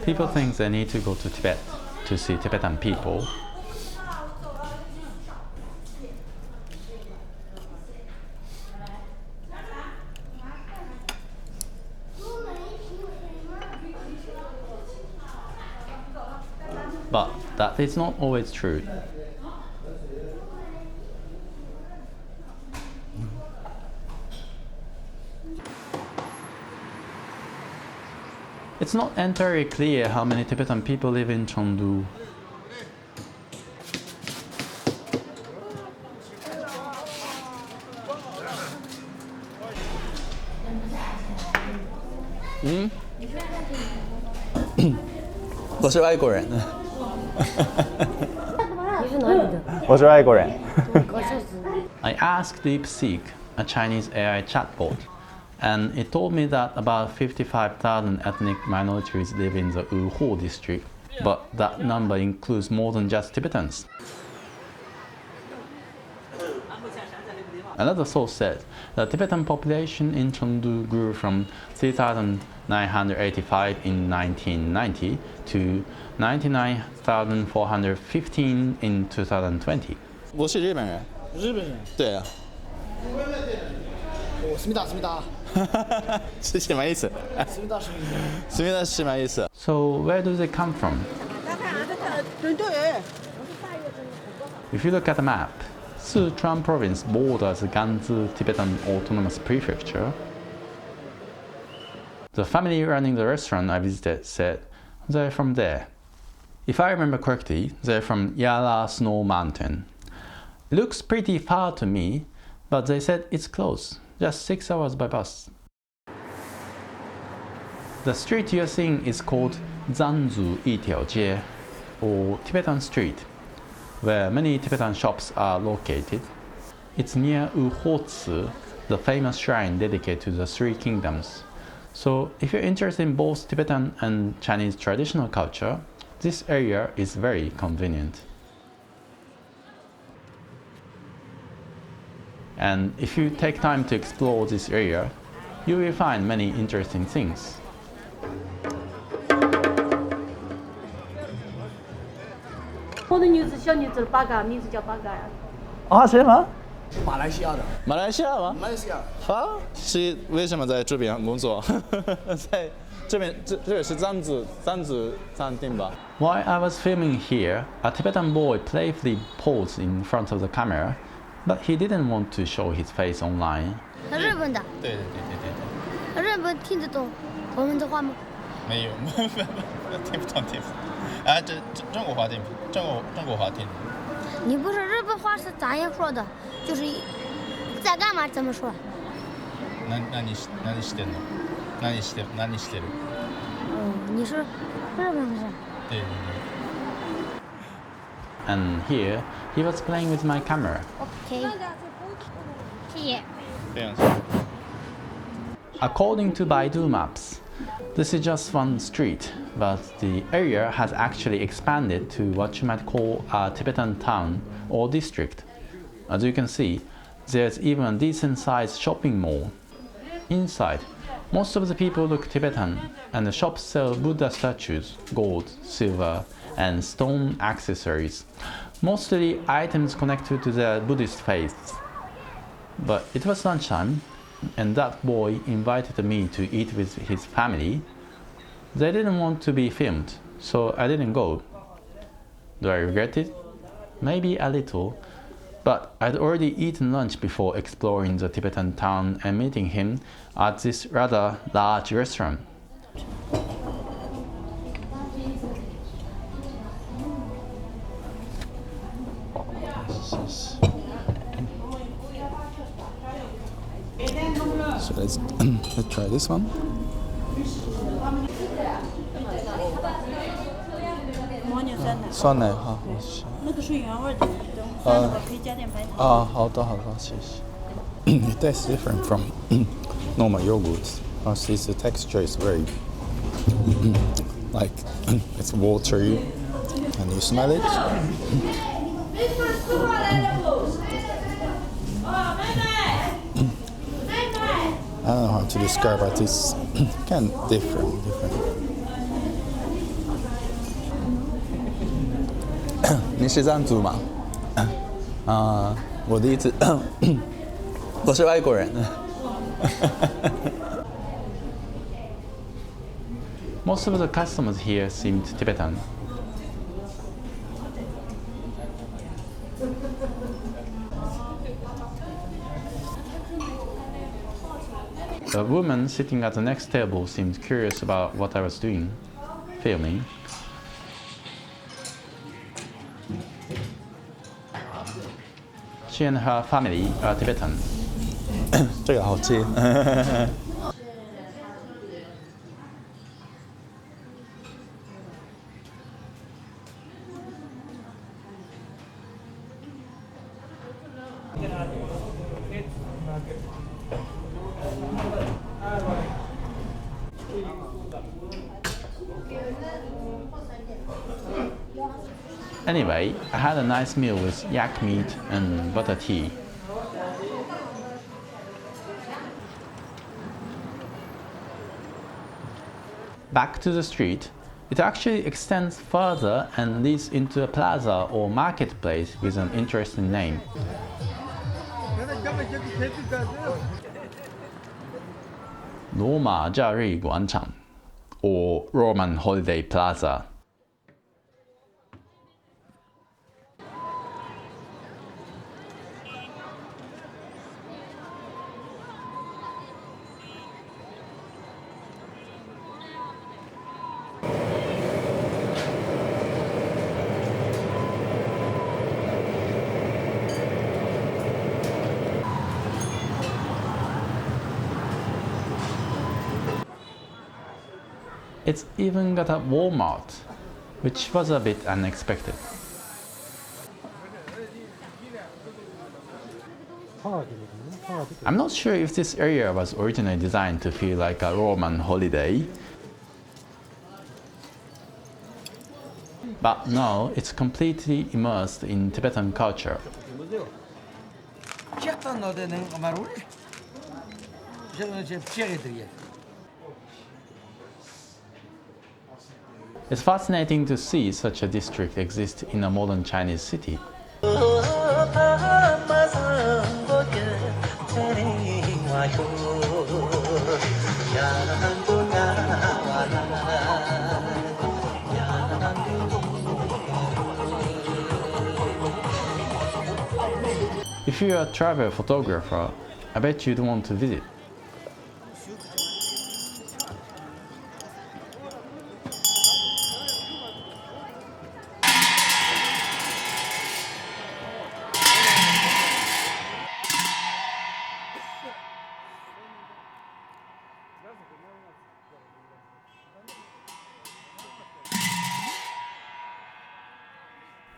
People think they need to go to Tibet to see Tibetan people. But that is not always true. It's not entirely clear how many Tibetan people live in Chengdu. I asked DeepSeek, a Chinese AI chatbot, and it told me that about 55,000 ethnic minorities live in the Wuhou District, but that number includes more than just Tibetans. Another source said the Tibetan population in Chengdu grew from 3,985 in 1990 to 99,415 in 2020. 我是日本人。日本人。对啊。思密达，思密达。是什么意思？思密达什么意思？思密达是什么意思？ So where do they come from? If you look at the map, Sichuan province borders Gansu Tibetan Autonomous Prefecture. The family running the restaurant I visited said they're from there. If I remember correctly, they're from Yala Snow Mountain. It looks pretty far to me, but they said it's close, just 6 hours by bus. The street you're seeing is called藏族一条街, or Tibetan Street, where many Tibetan shops are located. It's near Wuhou, the famous shrine dedicated to the three kingdoms. So if you're interested in both Tibetan and Chinese traditional culture, this area is very convenient. And if you take time to explore this area, you will find many interesting things. 我的女子小女子八嘎，名字叫八嘎呀。啊，是吗？马来西亚的。马来西亚吗？马来西亚。啊，是为什么在这边工作？在这边，这也是藏族餐厅吧？ While I was filming here, a Tibetan boy playfully posed in front of the camera, but he didn't want to show his face online. 日本的。对。日本听得懂我们的话吗？没有，听不懂。啊，中国话听，中国话听。你不是日本话是咋样说的？就是在干嘛？怎么说？何してんの？何してる？你是日本人。对。And here, he was playing with my camera. OK。谢谢。这样。 According to Baidu Maps, this is just one street, but the area has actually expanded to what you might call a Tibetan town or district. As you can see, there's even a decent-sized shopping mall. Inside, most of the people look Tibetan, and the shops sell Buddha statues, gold, silver, and stone accessories, mostly items connected to the Buddhist faith. But it was lunchtime, and that boy invited me to eat with his family. They didn't want to be filmed, so I didn't go. Do I regret it? Maybe a little, but I'd already eaten lunch before exploring the Tibetan town and meeting him at this rather large restaurant. So let's try this one. 酸奶哈，那个是原味的，酸的话可以加点白糖。啊，好的，谢谢。It tastes different from normal yogurt. This the texture is very like it's watery, and you smell it. I don't know how to describe it. It's kind of different. 你是藏族吗？我的意思，我是外国人。Most of the customers here seemed Tibetan. The woman sitting at the next table seemed curious about what I was doing, filming. She and her family are Tibetan. 这个好吃。Anyway, I had a nice meal with yak meat and butter tea. Back to the street, it actually extends further and leads into a plaza or marketplace with an interesting name. Roma假日广场 or Roman Holiday Plaza. It's even got a Walmart, which was a bit unexpected. I'm not sure if this area was originally designed to feel like a Roman holiday, but no, it's completely immersed in Tibetan culture. It's fascinating to see such a district exist in a modern Chinese city. If you're a travel photographer, I bet you'd want to visit.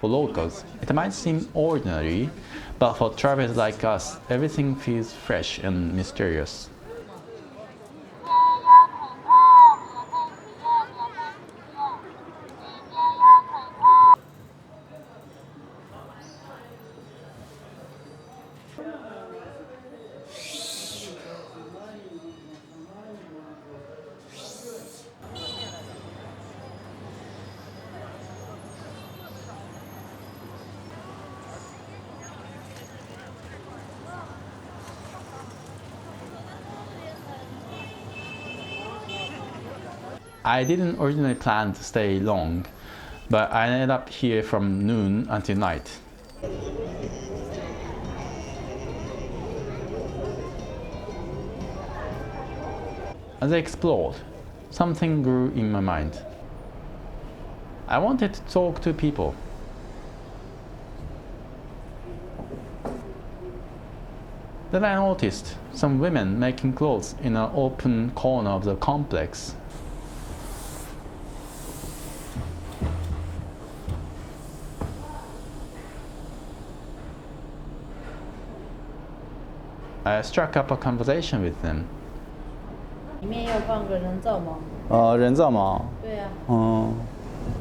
For locals, it might seem ordinary, but for travelers like us, everything feels fresh and mysterious. I didn't originally plan to stay long, but I ended up here from noon until night. As I explored, something grew in my mind. I wanted to talk to people. Then I noticed some women making clothes in an open corner of the complex. I struck up a conversation with them. 里面要放个人造毛。人造毛。对呀。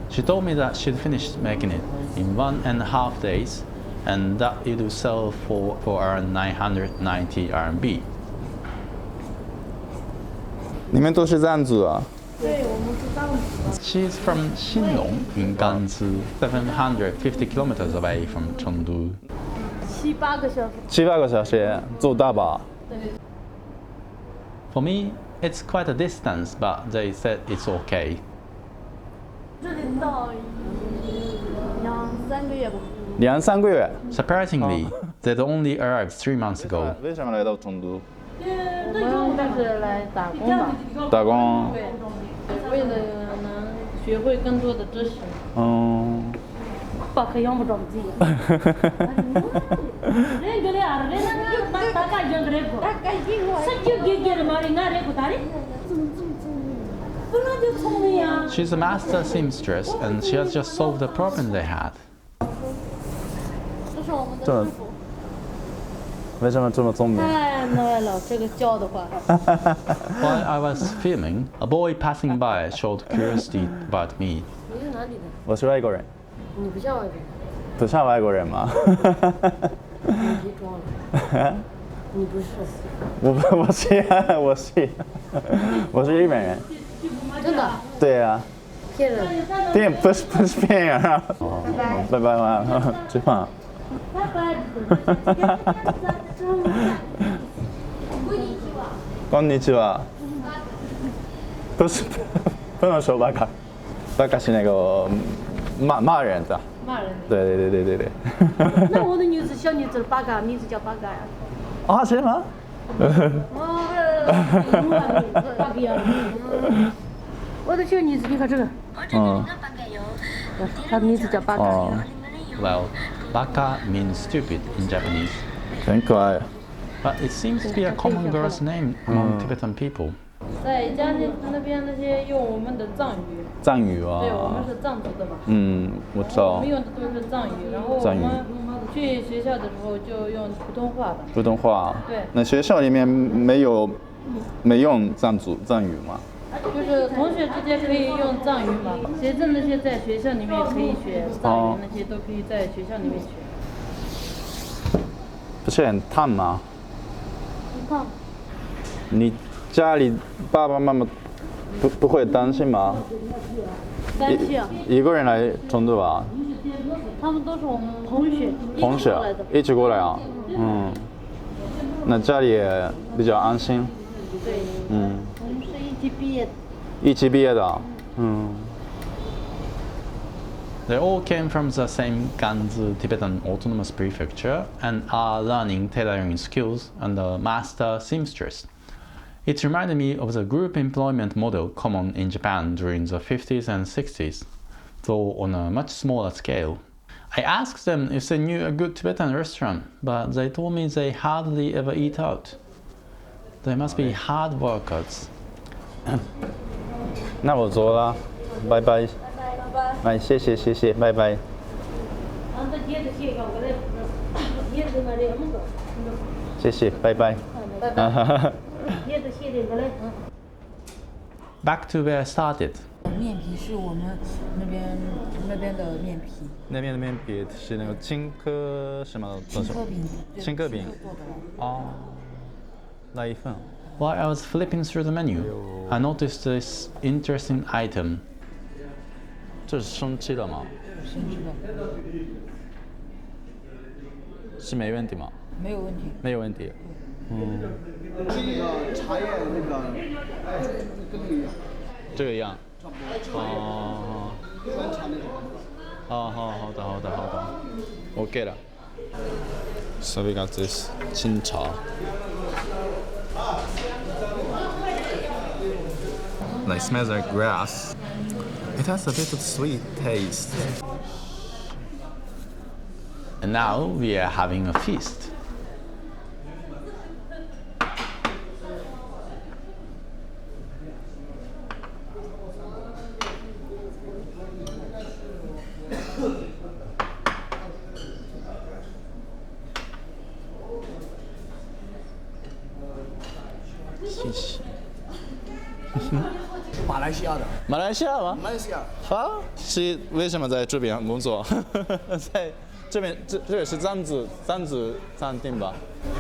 She told me that she'd finished making it in 1.5 days and that it would sell for around 990 RMB. 你们都是藏族啊？对，我们是藏族。 She's from Xinlong in Gansu, 750 kilometers away from Chengdu. 7、8个小时。7、8个小时坐大巴。 For me, it's quite a distance, but they said it's okay. 这里到2、3个月吧。2、3个月。 Surprisingly, they'd only arrived 3 months ago. 为什么来到成都？我们就是来打工吧，打工。对，为了能学会更多的知识。嗯。把可养不着自己。人个俩人那大概养个人个，大概养我。谁就给了嘛？人家人不打的。本来就聪明呀。 She's a master seamstress, and she has just solved the problem they had. 这是我们的这师傅。为什么这么聪明？太难了，这个教的话。 While I was filming, a boy passing by showed curiosity about me. 你是哪里的？我是外国人。你不像外国人。不像外国人吗？你别装了。你不是。我是我是日本人。真的？对呀。骗人。骗不是骗人啊。拜拜嘛，吃饭。拜拜。こんにちは。不能说バカ。バカ是那个骂人的。骂人。对。那我的女子小女子八嘎，名字叫八嘎呀。啊，是吗？八个呀。我的小女子，你看这个。嗯。她的名字叫八嘎。Well, baka means stupid in Japanese. 很可爱。 But it seems to be a common girl's name among Tibetan people. 在家那边那些用我们的藏语。藏语啊。对，我们是藏族的嘛。我知道。我们用的都是藏语，然后我们去学校的时候就用普通话的。普通话。对。那学校里面没用藏语吗？就是同学之间可以用藏语嘛，学生那些在学校里面也可以学藏语，那些都可以在学校里面学。不是很烫吗？很烫。你家里爸爸妈妈不会担心吗？担心啊。一个人来成都啊？他们都是我们同学一起过来啊？那家里也比较安心。对。我们是一起毕业的。一起毕业的。They all came from the same Gansu Tibetan Autonomous Prefecture and are learning tailoring skills under master seamstress. It reminded me of the group employment model common in Japan during the 50s and 60s, though on a much smaller scale. I asked them if they knew a good Tibetan restaurant, but they told me they hardly ever eat out. They must be hard workers. 那我走了，拜拜。拜，谢谢，拜拜。谢谢，拜拜。Back to where I started. 面皮是我们那边的面皮。那边的面皮是那个青稞什么？青稞饼。哦，来一份。While I was flipping through the menu, I noticed this interesting item. 这是生吃的吗？生吃的。是没问题吗？没有问题。没有问题。是那个茶叶那个跟那个一样。这个一样。差不多。哦。专茶那种。好的。OK 了。So we got this 清茶。Like smells like grass. It has a bit of sweet taste. And now we are having a feast. Xixi. 马来西亚的。马来西亚吗？马来西亚。啊？是为什么在这边工作？在这边，这也是藏族餐厅吧？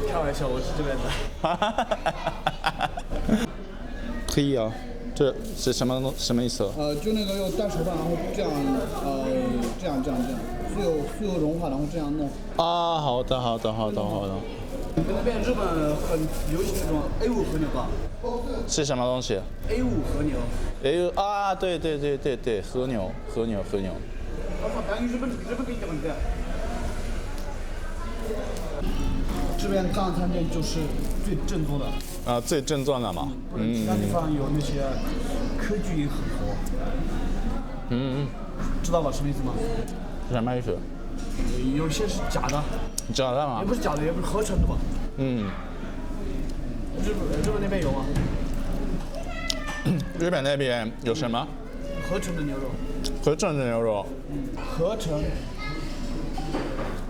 开玩笑，我是这边的。可以啊，这是什么意思？就那个用单手放，然后这样，这样，酥油融化，然后这样弄。啊，好的。你们那边日本很流行那种 A5 和牛吧是什么东西？A5 和牛。啊，对，和牛。等于日本比较很这边藏餐店就是最正宗的。最正宗的嘛。其他地方有那些科技很多。知道吧？什么意思吗？什么意思？有些是假的。假的吗也？不是假的，也不是合成的吧？日本那边有吗？日本那边有什么？合成的牛肉。合成的牛肉。合成。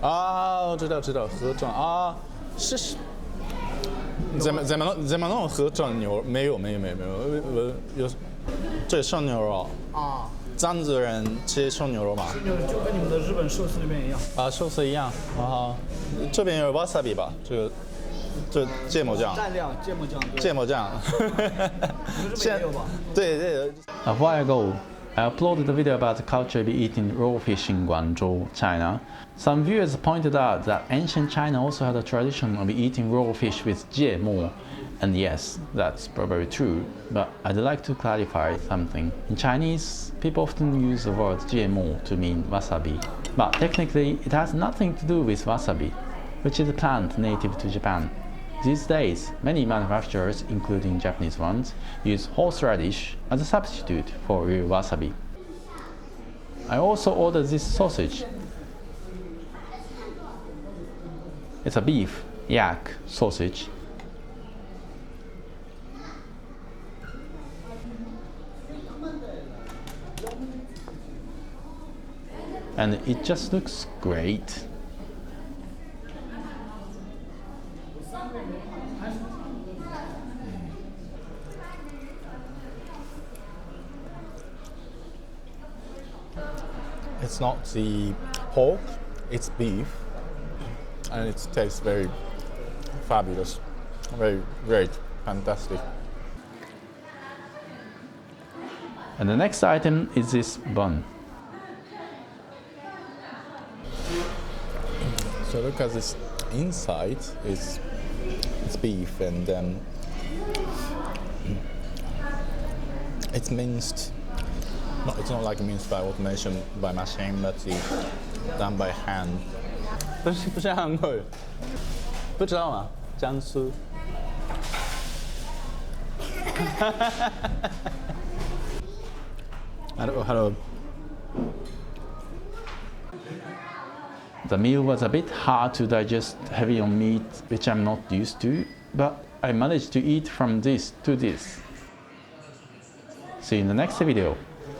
啊，知道，合成啊，是。怎么弄合成牛肉？没有，有，这生牛肉。藏族人吃生牛肉吗？就跟你们的日本寿司那边一样。寿司一样。这边有 wasabi 吧？这芥末酱。蘸料芥末酱。芥末酱。日本也有吧？对。A while ago, I uploaded a video about the culture of eating raw fish in Guangzhou, China. Some viewers pointed out that ancient China also had a tradition of eating raw fish with jiemo. And yes, that's probably true, but I'd like to clarify something. In Chinese, people often use the word jiemo to mean wasabi, but technically it has nothing to do with wasabi, which is a plant native to Japan. These days, many manufacturers, including Japanese ones, use horseradish as a substitute for real wasabi. I also ordered this sausage. It's a beef, yak sausage. And it just looks great. It's not the pork, it's beef, and it tastes very fabulous, very great, fantastic. And the next item is this bun. So look at this inside, it's beef and it's minced. No, it's not like minced by automation by machine, but it's done by hand. 不是韩国人，不知道吗？江苏。Hello. The meal was a bit hard to digest, heavy on meat, which I'm not used to, but I managed to eat from this to this. See you in the next video.